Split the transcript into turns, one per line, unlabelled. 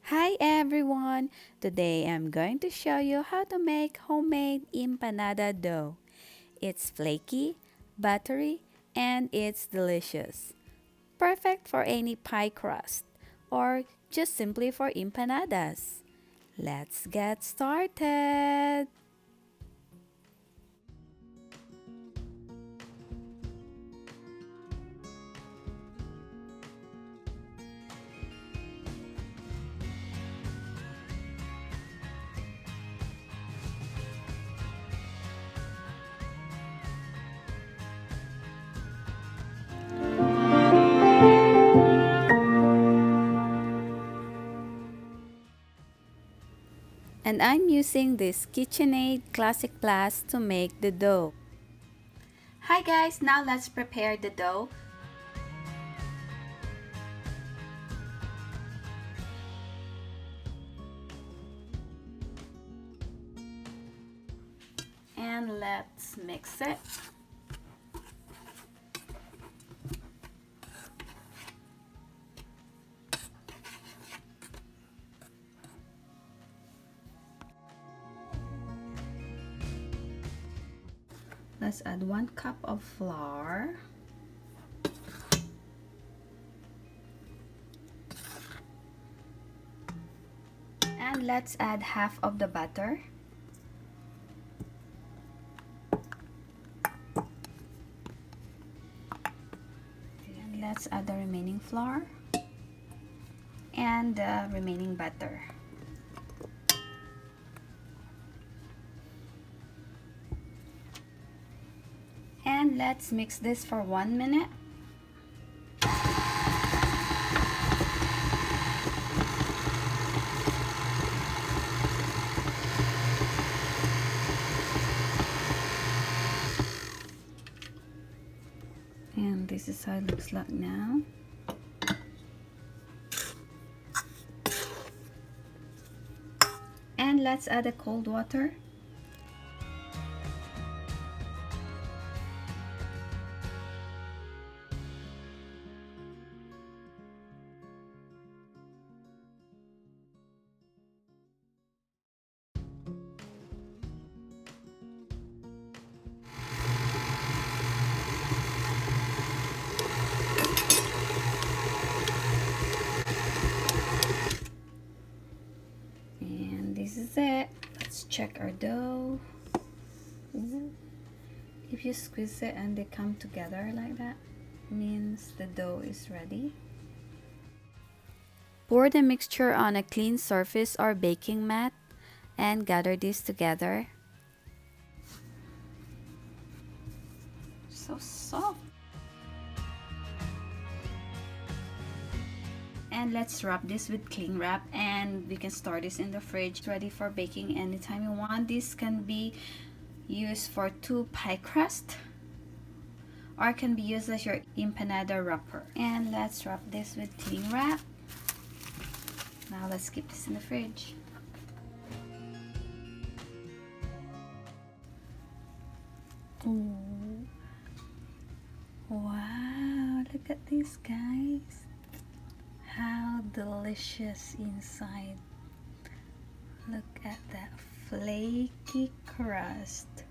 Hi everyone! Today I'm going to show you how to make homemade empanada dough. It's flaky, buttery, and it's delicious. Perfect for any pie crust or just simply for empanadas. Let's get started! And I'm using this KitchenAid Classic Plus to make the dough. Hi guys, now let's prepare the dough. And let's mix it. Let's add 1 cup of flour. And let's add half of the butter. And let's add the remaining flour and the remaining butter. And let's mix this for 1 minute. And this is how it looks like now. And let's add the cold water. And this is it. Let's check our dough. Ooh. If you squeeze it and they come together like that, means the dough is ready. Pour the mixture on a clean surface or baking mat and gather this together. So soft. And let's wrap this with cling wrap and we can store this in the fridge ready for baking anytime you want. This can be used for 2 pie crust or can be used as your empanada wrapper. And let's wrap this with cling wrap. Now let's keep this in the fridge. Ooh. Wow, look at this guys. How delicious inside. Look at that flaky crust.